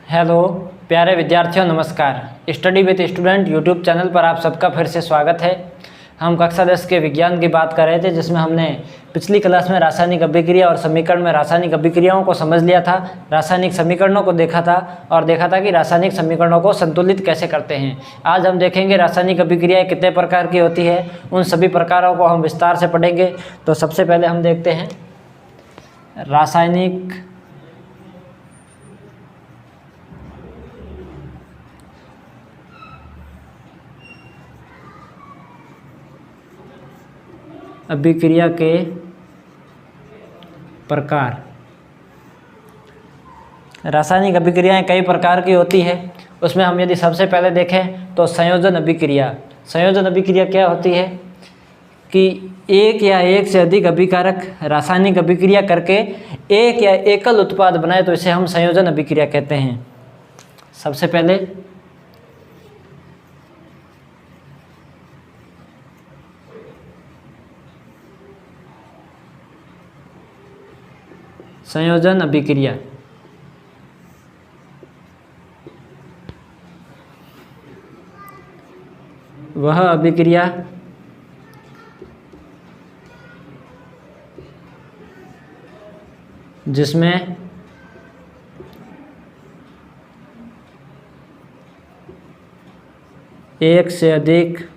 Hello प्यारे विद्यार्थियों, नमस्कार। Study with student YouTube channel पर आप सबका फिर से स्वागत है। हम कक्षा 10 के विज्ञान की बात कर रहे थे, जिसमें हमने पिछली क्लास में रासायनिक अभिक्रिया और समीकरण में रासायनिक अभिक्रियाओं को समझ लिया था, रासायनिक समीकरणों को देखा था और देखा था कि रासायनिक समीकरणों को संतुलित कैसे करते हैं। आज हम देखेंगे रासायनिक अभिक्रियाएँ कितने प्रकार की होती है, उन सभी प्रकारों को हम विस्तार से पढ़ेंगे। तो सबसे पहले हम देखते हैं रासायनिक अभिक्रिया के प्रकार। रासायनिक अभिक्रियाएं कई प्रकार की होती है। उसमें हम यदि सबसे पहले देखें तो संयोजन अभिक्रिया। संयोजन अभिक्रिया क्या होती है कि एक या एक से अधिक अभिकारक रासायनिक अभिक्रिया करके एक या एकल उत्पाद बनाए, तो इसे हम संयोजन अभिक्रिया कहते हैं। सबसे पहले संयोजन अभिक्रिया। वह अभिक्रिया जिसमें एक से अधिक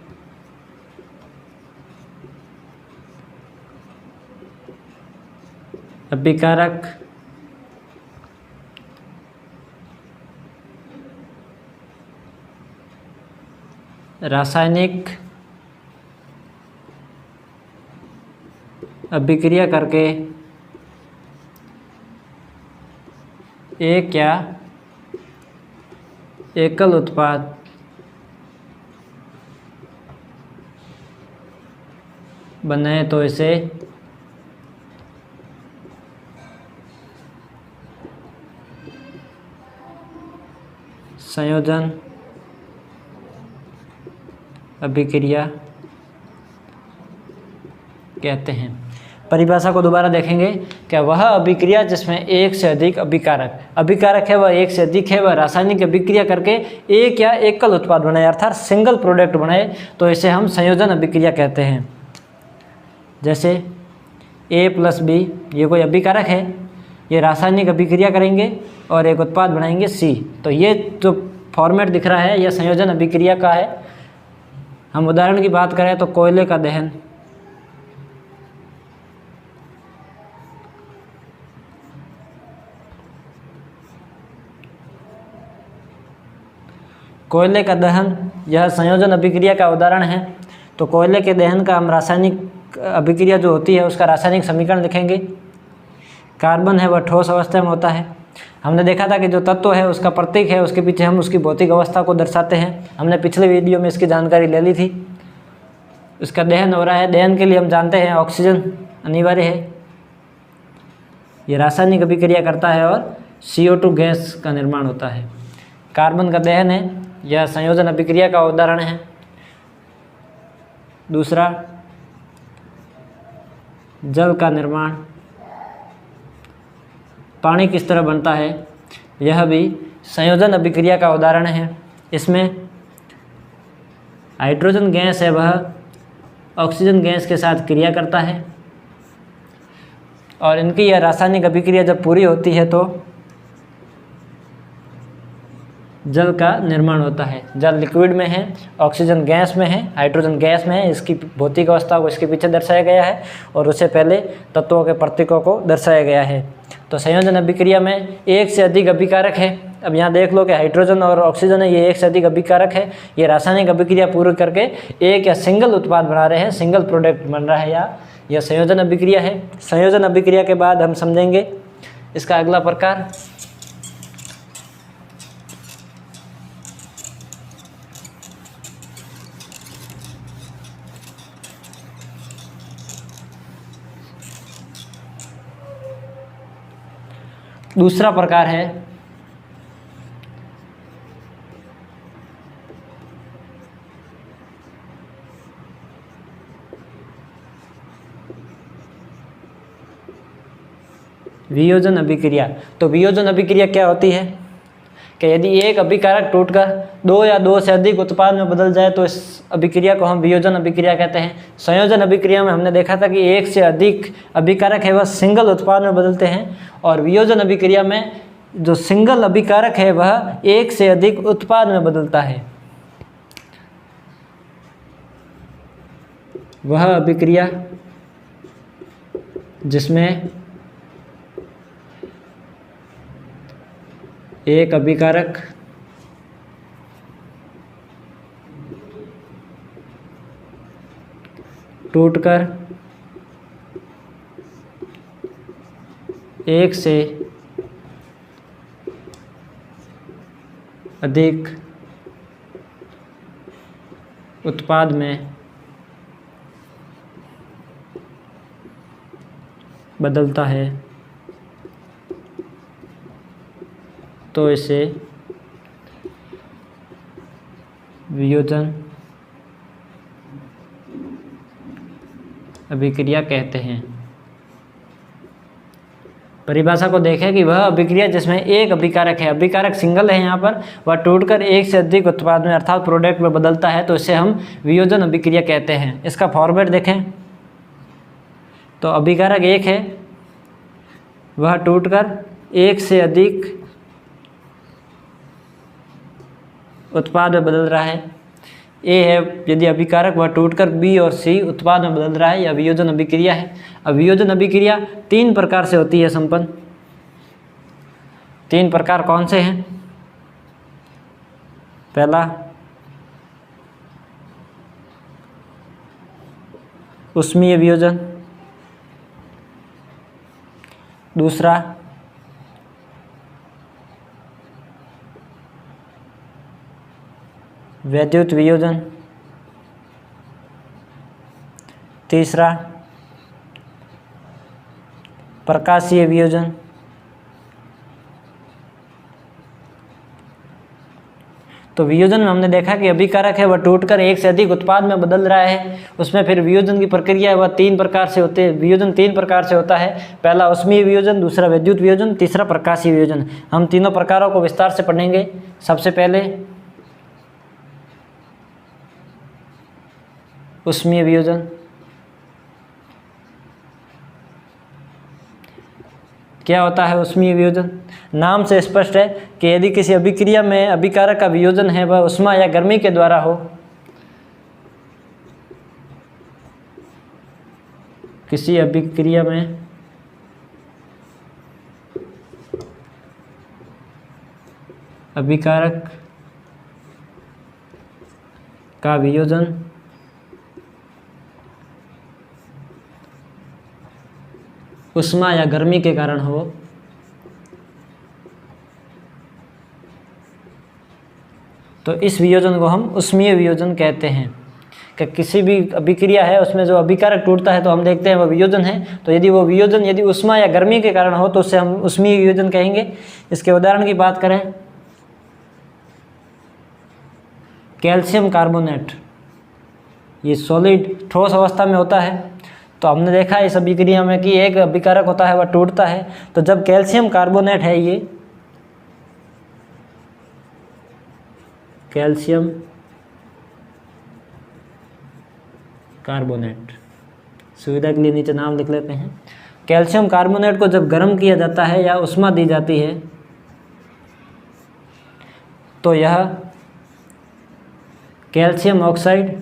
अभिकारक रासायनिक अभिक्रिया करके एक या एकल उत्पाद बनाए, तो इसे संयोजन अभिक्रिया कहते हैं। परिभाषा को दोबारा देखेंगे। क्या वह अभिक्रिया जिसमें एक से अधिक अभिकारक है, वह एक से अधिक है, वह रासायनिक अभिक्रिया करके एक या एकल उत्पाद बनाए, अर्थात सिंगल प्रोडक्ट बनाए, तो इसे हम संयोजन अभिक्रिया कहते हैं। जैसे A+B, ये कोई अभिकारक है, ये रासायनिक अभिक्रिया करेंगे और एक उत्पाद बनाएंगे C। तो ये जो फॉर्मेट दिख रहा है, यह संयोजन अभिक्रिया का है। हम उदाहरण की बात करें तो कोयले का दहन। कोयले का दहन यह संयोजन अभिक्रिया का उदाहरण है। तो कोयले के दहन का हम रासायनिक अभिक्रिया जो होती है उसका रासायनिक समीकरण लिखेंगे। कार्बन है वह ठोस अवस्था में होता है। हमने देखा था कि जो तत्व है उसका प्रतीक है, उसके पीछे हम उसकी भौतिक अवस्था को दर्शाते हैं। हमने पिछले वीडियो में इसकी जानकारी ले ली थी। इसका दहन हो रहा है, दहन के लिए हम जानते हैं ऑक्सीजन अनिवार्य है। ये रासायनिक अभिक्रिया करता है और CO2 गैस का निर्माण होता है। कार्बन का दहन है, यह संयोजन अभिक्रिया का उदाहरण है। दूसरा, जल का निर्माण। पानी किस तरह बनता है, यह भी संयोजन अभिक्रिया का उदाहरण है। इसमें हाइड्रोजन गैस है, वह ऑक्सीजन गैस के साथ क्रिया करता है और इनकी यह रासायनिक अभिक्रिया जब पूरी होती है तो जल का निर्माण होता है। जल लिक्विड में है, ऑक्सीजन गैस में है, हाइड्रोजन गैस में है। इसकी भौतिक अवस्था को इसके पीछे दर्शाया गया है और उससे पहले तत्वों के प्रतीकों को दर्शाया गया है। तो संयोजन अभिक्रिया में एक से अधिक अभिकारक है। अब यहाँ देख लो कि हाइड्रोजन और ऑक्सीजन है, ये एक से अधिक अभिकारक है। ये रासायनिक अभिक्रिया पूरी करके एक या सिंगल उत्पाद बना रहे हैं, सिंगल प्रोडक्ट बन रहा है, या यह संयोजन अभिक्रिया है। संयोजन अभिक्रिया के बाद हम समझेंगे इसका अगला प्रकार दूसरा प्रकार है वियोजन अभिक्रिया। तो वियोजन अभिक्रिया क्या होती है कि यदि एक अभिकारक टूटकर दो या दो से अधिक उत्पाद में बदल जाए तो इस अभिक्रिया को हम वियोजन अभिक्रिया कहते हैं। संयोजन अभिक्रिया में हमने देखा था कि एक से अधिक अभिकारक है वह सिंगल उत्पाद में बदलते हैं, और वियोजन अभिक्रिया में जो सिंगल अभिकारक है वह एक से अधिक उत्पाद में बदलता है। वह अभिक्रिया जिसमें एक अभिकारक टूटकर एक से अधिक उत्पाद में बदलता है तो इसे वियोजन अभिक्रिया कहते हैं। परिभाषा को देखें कि वह अभिक्रिया जिसमें एक अभिकारक है, अभिकारक सिंगल है यहाँ पर, वह टूटकर एक से अधिक उत्पाद में अर्थात प्रोडक्ट में बदलता है तो इसे हम वियोजन अभिक्रिया कहते हैं। इसका फॉर्मेट देखें तो अभिकारक एक है, वह टूटकर एक से अधिक उत्पाद में बदल रहा है। ए है यदि अभिकारक, वह टूटकर बी और सी उत्पाद में बदल रहा है, यह वियोजन अभिक्रिया है। अब वियोजन अभिक्रिया तीन प्रकार से होती है संपन्न। तीन प्रकार कौन से हैं? पहला उष्मीय वियोजन, दूसरा वैद्युत वियोजन, तीसरा प्रकाशीय वियोजन। तो वियोजन में हमने देखा कि अभिकारक है वह टूटकर एक से अधिक उत्पाद में बदल रहा है, उसमें फिर वियोजन की प्रक्रिया है वह तीन प्रकार से होते हैं। वियोजन तीन प्रकार से होता है, पहला उष्मीय वियोजन, दूसरा वैद्युत वियोजन, तीसरा प्रकाशीय वियोजन। हम तीनों प्रकारों को विस्तार से पढ़ेंगे। सबसे पहले उष्मीय वियोजन। क्या होता है उष्मीय वियोजन? नाम से स्पष्ट है कि यदि किसी अभिक्रिया में अभिकारक का वियोजन है वह उष्मा या गर्मी के द्वारा हो, किसी अभिक्रिया में अभिकारक का वियोजन उष्मा या गर्मी के कारण हो, तो इस वियोजन को हम उष्मीय वियोजन कहते हैं। कि किसी भी अभिक्रिया है उसमें जो अभिकारक टूटता है तो हम देखते हैं वह वियोजन है, तो यदि वो वियोजन यदि उष्मा या गर्मी के कारण हो तो उससे हम उष्मीय वियोजन कहेंगे। इसके उदाहरण की बात करें, कैल्शियम कार्बोनेट, ये सॉलिड ठोस अवस्था में होता है, तो हमने देखा इस अभिक्रिया में कि एक अभिकारक होता है वह टूटता है। तो जब कैल्शियम कार्बोनेट है, ये कैल्शियम कार्बोनेट, सुविधा के लिए नीचे नाम लिख लेते हैं। कैल्शियम कार्बोनेट को जब गर्म किया जाता है या उष्मा दी जाती है तो यह कैल्शियम ऑक्साइड,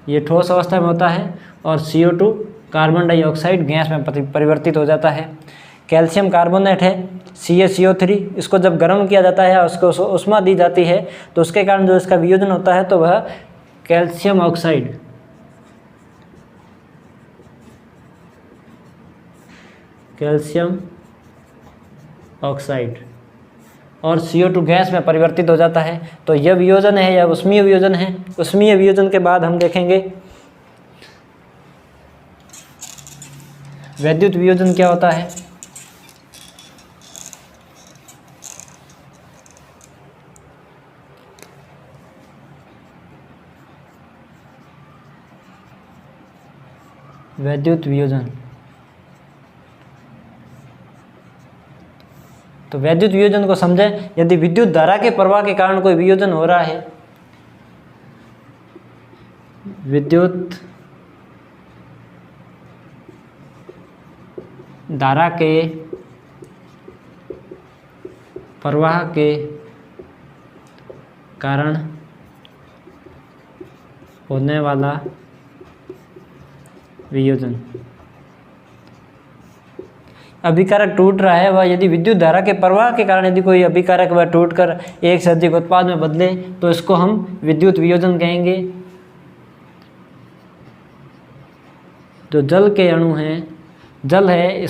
ये ठोस अवस्था में होता है, और CO2 कार्बन डाइऑक्साइड गैस में परिवर्तित हो जाता है। कैल्शियम कार्बोनेट है CaCO3, इसको जब गर्म किया जाता है उसको उष्मा दी जाती है तो उसके कारण जो इसका वियोजन होता है तो वह कैल्शियम ऑक्साइड, कैल्शियम ऑक्साइड और CO2 गैस में परिवर्तित हो जाता है। तो यह वियोजन है या उष्मीय वियोजन है। उष्मीय वियोजन के बाद हम देखेंगे वैद्युत वियोजन क्या होता है। वैद्युत वियोजन तो वैद्युत वियोजन को समझें। यदि विद्युत धारा के प्रवाह के कारण कोई वियोजन हो रहा है, विद्युत धारा के प्रवाह के कारण होने वाला वियोजन, अभिकारक टूट रहा है, वह यदि विद्युत धारा के प्रवाह के कारण यदि कोई अभिकारक वह टूटकर एक से अधिक उत्पाद में बदले तो इसको हम विद्युत वियोजन कहेंगे। जो जल के अणु हैं, जल है,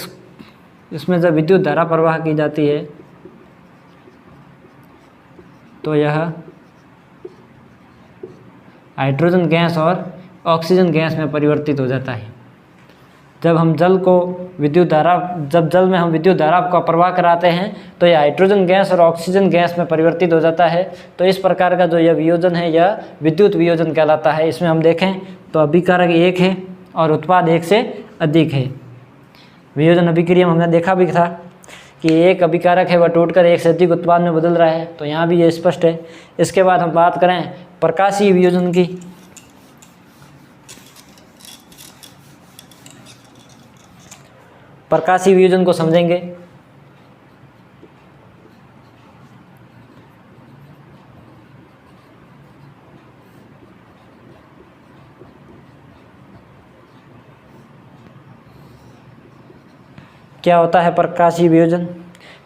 इसमें जब विद्युत धारा प्रवाह की जाती है तो यह हाइड्रोजन गैस और ऑक्सीजन गैस में परिवर्तित हो जाता है। जब हम जल को विद्युत धारा, जब जल में हम विद्युत धारा का प्रवाह कराते हैं तो यह हाइड्रोजन गैस और ऑक्सीजन गैस में परिवर्तित हो जाता है। तो इस प्रकार का जो यह वियोजन है यह विद्युत वियोजन कहलाता है। इसमें हम देखें तो अभिकारक एक है और उत्पाद एक से अधिक है। वियोजन अभिक्रिया में हमने देखा भी था कि एक अभिकारक है वह टूटकर एक से अधिक उत्पाद में बदल रहा है, तो यहाँ भी ये स्पष्ट है। इसके बाद हम बात करें प्रकाशीय वियोजन की। प्रकाशीय वियोजन को समझेंगे। क्या होता है प्रकाशीय वियोजन?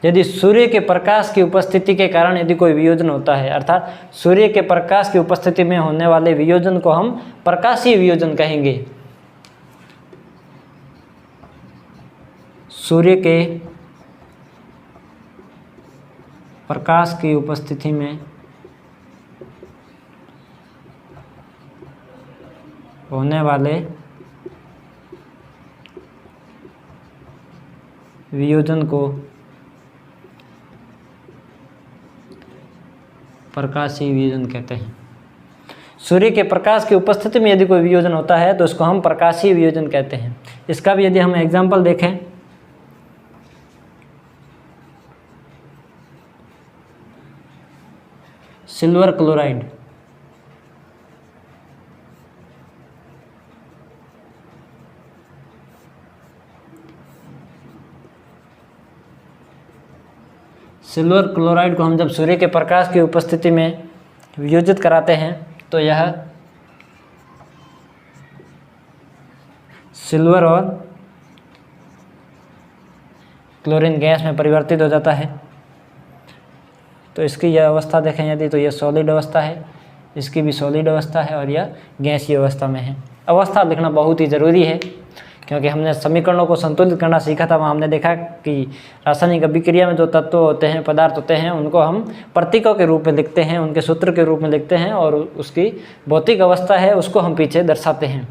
यदि सूर्य के प्रकाश की उपस्थिति के कारण यदि कोई वियोजन होता है, अर्थात सूर्य के प्रकाश की उपस्थिति में होने वाले वियोजन को हम प्रकाशीय वियोजन कहेंगे। सूर्य के प्रकाश की उपस्थिति में होने वाले वियोजन को प्रकाशीय वियोजन कहते हैं। सूर्य के प्रकाश की उपस्थिति में यदि कोई वियोजन होता है तो उसको हम प्रकाशीय वियोजन कहते हैं। इसका भी यदि हम एग्जाम्पल देखें, सिल्वर क्लोराइड, सिल्वर क्लोराइड को हम जब सूर्य के प्रकाश की उपस्थिति में वियोजित कराते हैं तो यह सिल्वर और क्लोरीन गैस में परिवर्तित हो जाता है। तो इसकी यह अवस्था देखें यदि, तो यह सॉलिड अवस्था है, इसकी भी सॉलिड अवस्था है और यह गैसीय अवस्था में है। अवस्था लिखना बहुत ही ज़रूरी है क्योंकि हमने समीकरणों को संतुलित करना सीखा था। वहाँ हमने देखा कि रासायनिक अभिक्रिया में जो तत्व होते हैं, पदार्थ होते हैं, उनको हम प्रतीकों के रूप में लिखते हैं, उनके सूत्र के रूप में लिखते हैं और उसकी भौतिक अवस्था है उसको हम पीछे दर्शाते हैं।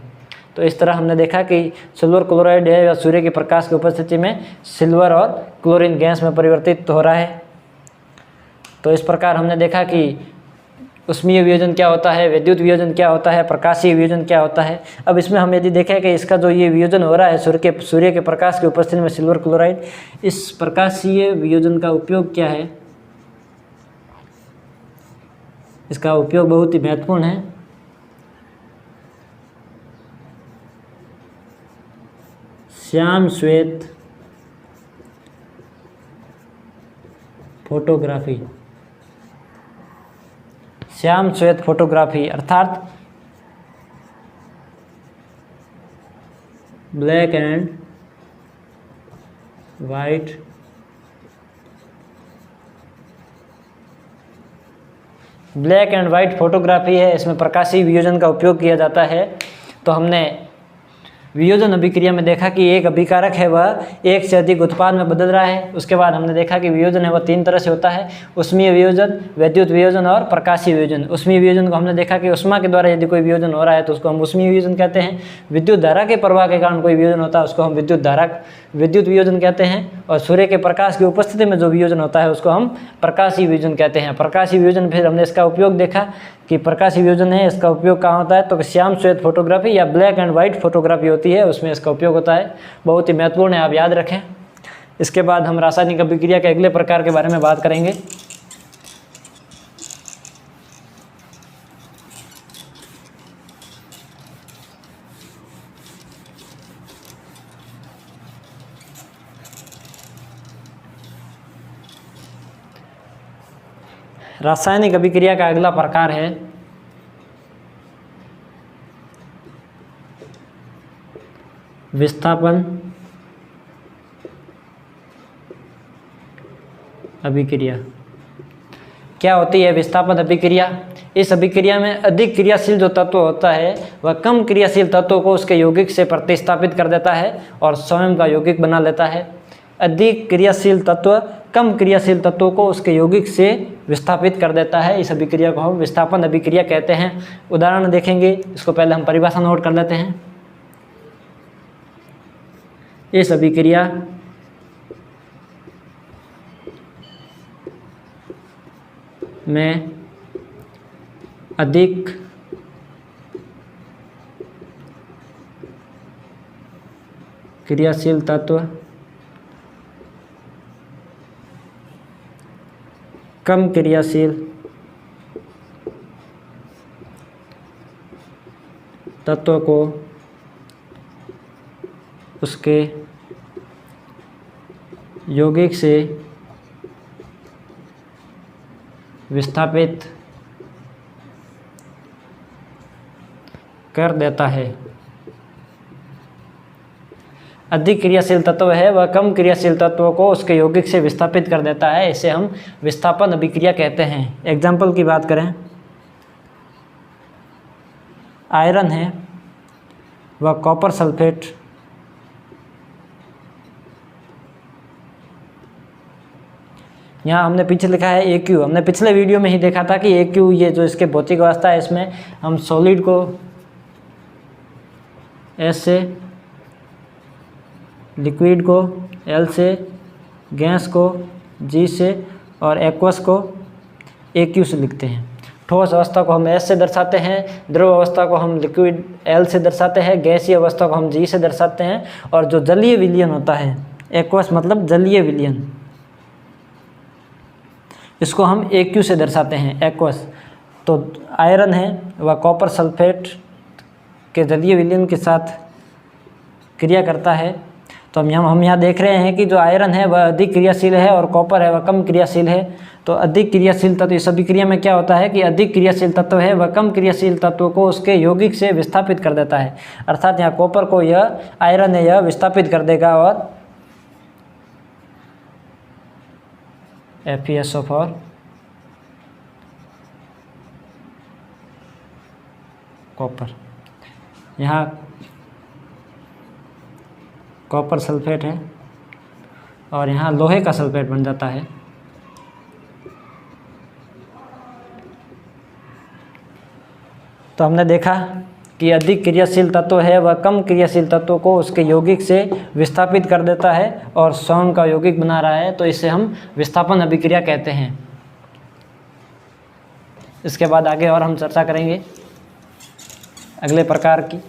तो इस तरह हमने देखा कि सिल्वर क्लोराइड है या सूर्य के प्रकाश की उपस्थिति में सिल्वर और क्लोरीन गैस में परिवर्तित हो रहा है। तो इस प्रकार हमने देखा कि उष्मीय वियोजन क्या होता है, विद्युत वियोजन क्या होता है, प्रकाशीय वियोजन क्या होता है। अब इसमें हम यदि देखें कि इसका जो ये वियोजन हो रहा है सूर्य के प्रकाश की उपस्थिति में सिल्वर क्लोराइड, इस प्रकाशीय वियोजन का उपयोग क्या है? इसका उपयोग बहुत ही महत्वपूर्ण है। श्याम श्वेत फोटोग्राफी, श्याम श्वेत फोटोग्राफी अर्थात ब्लैक एंड वाइट फोटोग्राफी है। इसमें प्रकाशीय वियोजन का उपयोग किया जाता है। तो हमने वियोजन अभिक्रिया में देखा कि एक अभिकारक है वह एक से अधिक उत्पाद में बदल रहा है। उसके बाद हमने देखा कि वियोजन है वह तीन तरह से होता है, उष्मीय वियोजन, विद्युत वियोजन और प्रकाशीय वियोजन। उष्मीय वियोजन को हमने देखा कि उष्मा के द्वारा यदि कोई वियोजन हो रहा है तो उसको हम उष्मीय वियोजन कहते हैं। विद्युत धारा के प्रवाह के कारण कोई वियोजन होता है उसको हम विद्युत वियोजन कहते हैं। और सूर्य के प्रकाश की उपस्थिति में जो वियोजन होता है उसको हम प्रकाशीय वियोजन कहते हैं। प्रकाशीय वियोजन फिर हमने इसका उपयोग देखा कि प्रकाशीय वियोजन है, इसका उपयोग कहाँ होता है, तो श्याम श्वेत फोटोग्राफी या ब्लैक एंड वाइट फोटोग्राफी होती है, उसमें इसका उपयोग होता है। बहुत ही महत्वपूर्ण है, आप याद रखें। इसके बाद हम रासायनिक अभिक्रिया के अगले प्रकार के बारे में बात करेंगे। रासायनिक अभिक्रिया का अगला प्रकार है विस्थापन अभिक्रिया। क्या होती है विस्थापन अभिक्रिया? इस अभिक्रिया में अधिक क्रियाशील जो तत्व होता है वह कम क्रियाशील तत्वों को उसके यौगिक से प्रतिस्थापित कर देता है और स्वयं का यौगिक बना लेता है। अधिक क्रियाशील तत्व कम क्रियाशील तत्वों को उसके यौगिक से विस्थापित कर देता है। इस अभिक्रिया को हम विस्थापन अभिक्रिया कहते हैं। उदाहरण देखेंगे, इसको पहले हम परिभाषा नोट कर लेते हैं। इस अभिक्रिया में अधिक क्रियाशील तत्व कम क्रियाशील तत्वों को उसके यौगिक से विस्थापित कर देता है। अधिक क्रियाशील तत्व है वह कम क्रियाशील तत्वों को उसके यौगिक से विस्थापित कर देता है। इसे हम विस्थापन अभिक्रिया कहते हैं। एग्जाम्पल की बात करें, आयरन है वह कॉपर सल्फेट यहाँ हमने पीछे लिखा है AQ। हमने पिछले वीडियो में ही देखा था कि AQ ये जो इसके भौतिक अवस्था है, इसमें हम सॉलिड को S से, लिक्विड को L से, गैस को G से और एक्वस को AQ से लिखते हैं। ठोस अवस्था को हम S से दर्शाते हैं, द्रव अवस्था को हम लिक्विड L से दर्शाते हैं, गैसीय अवस्था को हम G से दर्शाते हैं और जो जलीय विलयन होता है एक्वस मतलब जलीय विलयन, इसको हम AQ से दर्शाते हैं, एक्वस। तो आयरन है वह कॉपर सल्फेट के जलीय विलयन के साथ क्रिया करता है। तो हम यहाँ देख रहे हैं कि जो आयरन है वह अधिक क्रियाशील है और कॉपर है वह कम क्रियाशील है। तो अधिक क्रियाशील तत्व, इस अभिक्रिया में क्या होता है कि अधिक क्रियाशील तत्व है वह कम क्रियाशील तत्व को उसके यौगिक से विस्थापित कर देता है। अर्थात यहाँ कॉपर को यह आयरन है यह विस्थापित कर देगा और FeSO फॉर कॉपर। यहाँ कॉपर सल्फेट है और यहाँ लोहे का सल्फेट बन जाता है। तो हमने देखा कि अधिक क्रियाशील तत्व है वह कम क्रियाशील तत्वों को उसके यौगिक से विस्थापित कर देता है और स्वयं का यौगिक बना रहा है। तो इसे हम विस्थापन अभिक्रिया कहते हैं। इसके बाद आगे और हम चर्चा करेंगे अगले प्रकार की।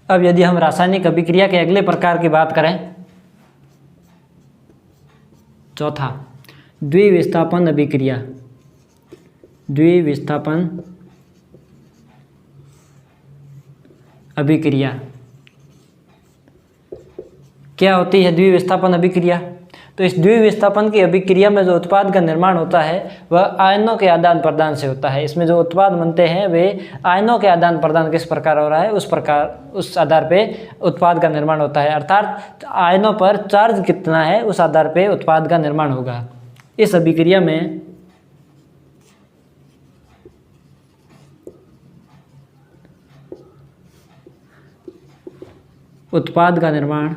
अब यदि हम रासायनिक अभिक्रिया के अगले प्रकार की बात करें, चौथा द्विविस्थापन अभिक्रिया। द्विविस्थापन अभिक्रिया क्या होती है? द्विविस्थापन अभिक्रिया, तो इस द्विविस्थापन की अभिक्रिया में जो उत्पाद का निर्माण होता है वह आयनों के आदान प्रदान से होता है। इसमें जो उत्पाद बनते हैं वे आयनों के आदान प्रदान किस प्रकार हो रहा है उस आधार पे उत्पाद का निर्माण होता है। अर्थात आयनों पर चार्ज कितना है उस आधार पे उत्पाद का निर्माण होगा। इस अभिक्रिया में उत्पाद का निर्माण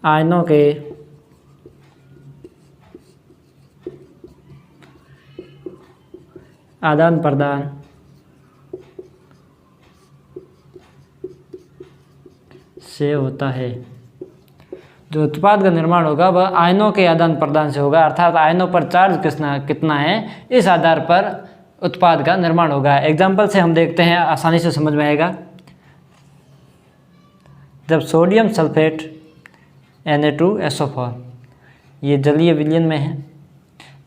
आयनों के आदान प्रदान से होता है। जो उत्पाद का निर्माण होगा वह आयनों के आदान प्रदान से होगा, अर्थात आयनों पर चार्ज कितना है इस आधार पर उत्पाद का निर्माण होगा। एग्जाम्पल से हम देखते हैं, आसानी से समझ में आएगा। जब सोडियम सल्फेट Na2SO4 ये जलीय विलयन में है,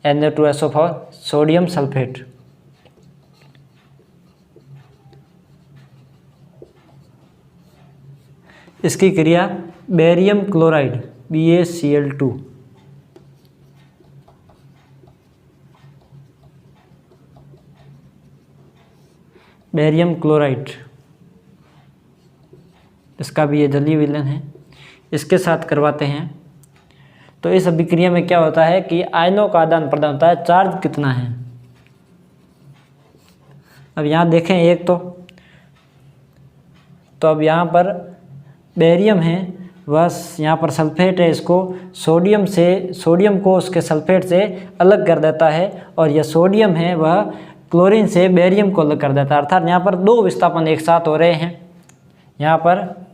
Na2SO4 सोडियम सल्फेट, इसकी क्रिया barium chloride BaCl2 barium chloride, इसका भी ये जलीय विलयन है, इसके साथ करवाते हैं। तो इस अभिक्रिया में क्या होता है कि आयनों का आदान प्रदान होता है, चार्ज कितना है। अब यहाँ देखें एक तो अब यहाँ पर बेरियम है, बस यहाँ पर सल्फेट है, इसको सोडियम को उसके सल्फेट से अलग कर देता है, और यह सोडियम है वह क्लोरीन से बेरियम को अलग कर देता है। अर्थात यहाँ पर दो विस्थापन एक साथ हो रहे हैं। यहाँ पर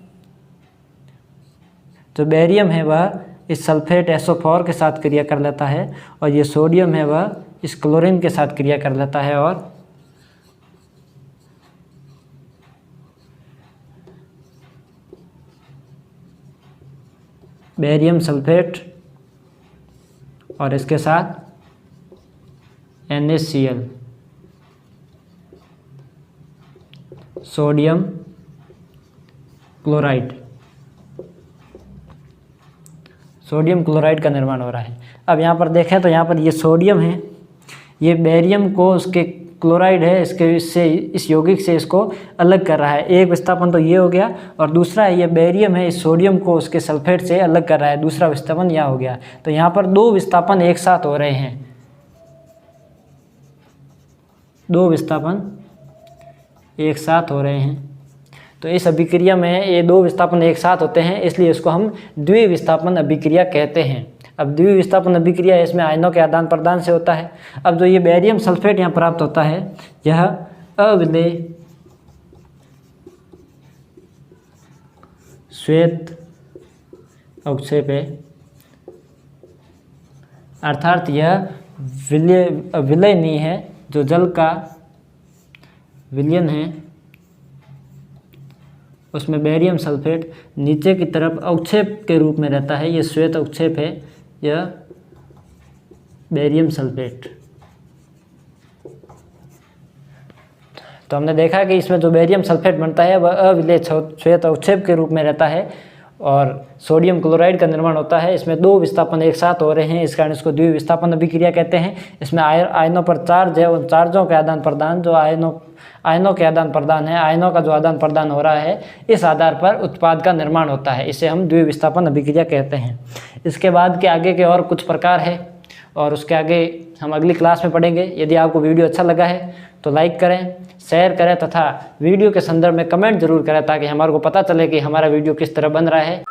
जो बेरियम है वह इस सल्फेट SO4 के साथ क्रिया कर लेता है, और ये सोडियम है वह इस क्लोरीन के साथ क्रिया कर लेता है, और बेरियम सल्फेट और इसके साथ NaCl सोडियम क्लोराइड का निर्माण हो रहा है। अब यहाँ पर देखें तो यहाँ पर ये सोडियम है, ये बेरियम को उसके क्लोराइड है इस यौगिक से इसको अलग कर रहा है। एक विस्थापन तो ये हो गया, और दूसरा है ये बेरियम है इस सोडियम को उसके सल्फेट से अलग कर रहा है, दूसरा विस्थापन यहाँ हो गया। तो यहाँ पर दो विस्थापन एक साथ हो रहे हैं, दो विस्थापन एक साथ हो रहे हैं। तो इस अभिक्रिया में ये दो विस्थापन एक साथ होते हैं, इसलिए इसको हम द्विविस्थापन अभिक्रिया कहते हैं। अब द्विविस्थापन अभिक्रिया इसमें आयनों के आदान प्रदान से होता है। अब जो ये बेरियम सल्फेट यहाँ प्राप्त होता है, यह अविलेय श्वेत अवक्षेप है, अर्थात यह विलय नहीं है। जो जल का विलयन है उसमें बेरियम सल्फेट नीचे की तरफ अवक्षेप के रूप में रहता है, ये श्वेत अवक्षेप है, यह बेरियम सल्फेट। तो हमने देखा कि इसमें जो बेरियम सल्फेट बनता है वह अविलेय श्वेत अवक्षेप के रूप में रहता है, और सोडियम क्लोराइड का निर्माण होता है। इसमें दो विस्थापन एक साथ हो रहे हैं, इस कारण इसको द्विविस्थापन अभिक्रिया कहते हैं। इसमें आयनों पर चार्ज है, उन चार्जों के आदान प्रदान, जो आयनों के आदान प्रदान है, आयनों का जो आदान प्रदान हो रहा है, इस आधार पर उत्पाद का निर्माण होता है। इसे हम द्विविस्थापन अभिक्रिया कहते हैं। इसके बाद के आगे के और कुछ प्रकार है, और उसके आगे हम अगली क्लास में पढ़ेंगे। यदि आपको वीडियो अच्छा लगा है तो लाइक करें, शेयर करें, तथा वीडियो के संदर्भ में कमेंट जरूर करें, ताकि हमारे को पता चले कि हमारा वीडियो किस तरह बन रहा है।